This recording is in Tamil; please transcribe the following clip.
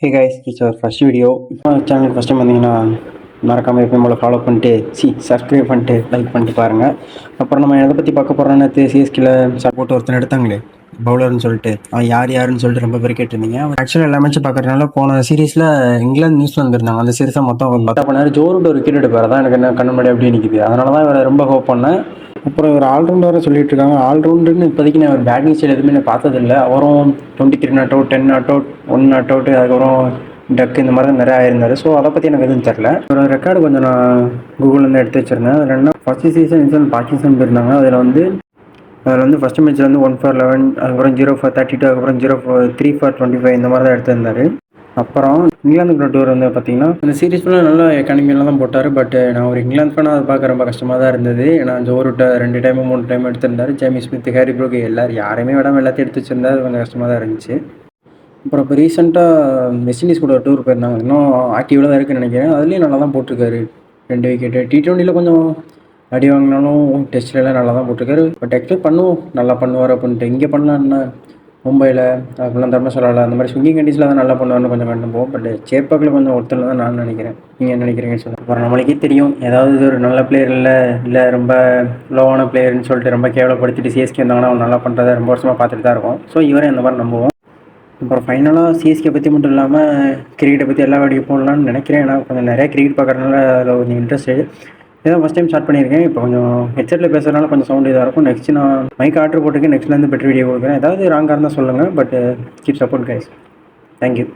Hey guys, it's our first video. இப்போ சேனலுக்கு ஃபஸ்ட் டைம் வந்தீங்கன்னா மறக்காமல் எப்பயும் போல் ஃபாலோ பண்ணிட்டு சப்ஸ்கிரைப் பண்ணிட்டு லைக் பண்ணிட்டு பாருங்கள். அப்புறம் நம்ம எதை பற்றி பார்க்க போகிறோன்னு சிஎஸ்கில் சப்போர்ட் ஒருத்தன் எடுத்தாங்களே பவுலர்னு சொல்லிட்டு, அவன் யாருன்னு சொல்லிட்டு ரொம்ப பேர் கேட்டிருந்தீங்க. அவர் ஆக்சுவலாக எல்லா மேட்சும் பார்க்குறதுனால போன சீரீஸில் இங்கிலாந்து நியூஸ்லாந்து இருந்தாங்க. அந்த சீரீஸாக மொத்தம் 10 பண்ணார். ஜோ ரூட் ஒரு விக்கெட் எடுப்பார், தான் எனக்கு என்ன கண்ணு முன்னாடி அப்படி நிற்கிது. அதனால தான் இவரை ரொம்ப ஹோப் பண்ணேன். அப்புறம் ஒரு ஆல்ரவுண்டராக சொல்லிட்டு இருக்காங்க. ஆல்ரவுண்டுன்னு இப்போதைக்கு நான் ஒரு பேட்டிங் ஸ்டைல் எதுவுமே நான் பார்த்ததில்லை. அவரும் 23 not out, 10 not out, 1 not out, அதுக்கப்புறம் டக்கு இந்த மாதிரி தான் நிறையா ஆயிருந்தார். ஸோ அதை பற்றி எனக்கு எதுவும் தெரில. ஒரு ரெக்கார்டு கொஞ்சம் நான் கூகுள்லேருந்து எடுத்து வச்சுருந்தேன். அதில் என்ன ஃபஸ்ட்டு சீசன் பாகிஸ்தான் போயிருந்தாங்க. அதில் வந்து ஃபஸ்ட்டு மேட்ச்சில் வந்து 1 for 11, அதுக்கப்புறம் 0 for 32, அதுக்கப்புறம் 0 for 3 for 25 இந்த மாதிரி தான் எடுத்திருந்தார். அப்புறம் இங்கிலாந்து டூர் வந்து பார்த்தீங்கன்னா இந்த சீரீஸ் ஃபுல்லாக நல்லா எக்கானமியெல்லாம் தான் போட்டார். பட் நான் ஒரு இங்கிலாந்து ஃபேனாக அதை பார்க்க ரொம்ப கஷ்டமாக தான் இருந்தது. ஏன்னா ஜோ ரூட்டை 2 டைமு 3 டைம் எடுத்திருந்தார். ஜேமி ஸ்மித், ஹாரி ப்ரூக் யாரையுமே விடாமல் எல்லாத்தையும் எடுத்து வச்சிருந்தாரு. அது கொஞ்சம் கஷ்டமாக தான் இருந்துச்சு. அப்புறம் இப்போ ரீசெண்டாக வெஸ்ட் இண்டீஸ் கூட டூர் போயிருந்தாங்க. இன்னும் ஆக்டிவில் தான் இருக்குன்னு நினைக்கிறேன். அதுலேயும் நல்லா தான் போட்டிருக்காரு. 2 விக்கெட்டு. T20 கொஞ்சம் அடி வாங்கினாலும் டெஸ்ட்லலாம் நல்லா தான் போட்டிருக்காரு. பட் எக்ஸ்பெக்ட் பண்ணுவோம் நல்லா பண்ணுவார் அப்படின்ட்டு. இங்கே பண்ணலான்னா மும்பையில் அப்படிலாம் தர்மசாலாவில் அந்த மாதிரி ஸ்விங்கிங் கண்டிஷனில் தான் நல்லா பண்ணுவார்னு கொஞ்சம் கண்டுப்போம். பட் சேப்பாக்கில் கொஞ்சம் ஒருத்தர் தான் நான் நினைக்கிறேன். நீங்கள் என்ன நினைக்கிறீங்கன்னு சொல்லுங்கள். அப்புறம் நம்மளுக்கே தெரியும், ஏதாவது ஒரு நல்ல பிளேயர் இல்லை ரொம்ப லோவான பிளேயர்னு சொல்லிட்டு ரொம்ப கேவலப்படுத்திட்டு சிஎஸ்கே வந்தாங்கன்னா அவன் நல்லா பண்ணுறதை ரொம்ப வருஷமாக பார்த்துட்டு தான் இருக்கும். ஸோ இவரே அந்த மாதிரி நம்புவோம். அப்புறம் ஃபைனலாக சிஎஸ்கே பற்றி மட்டும் இல்லாமல் கிரிக்கெட்டை பற்றி எல்லா வீடியோ போடலான்னு நினைக்கிறேன். ஏன்னா கொஞ்சம் நிறையா கிரிக்கெட் பார்க்குறதுனால அதில் கொஞ்சம் இன்ட்ரெஸ்ட்டு. இதான் ஃபஸ்ட் டைம் ஸ்டார்ட் பண்ணியிருக்கேன். இப்போ கொஞ்சம் ஹெட்செட்டில் பேசுகிறதுனால கொஞ்சம் சவுண்ட் இதாக இருக்கும். நெக்ஸ்ட் நான் மைக் ஆர்டர் போட்டிருக்கேன். நெக்ஸ்ட்லேருந்து பெட்டர் வீடியோ கொடுக்குறேன். ஏதாவது ராங்காக இருந்தால் சொல்லுங்கள். But keep support guys. Thank you.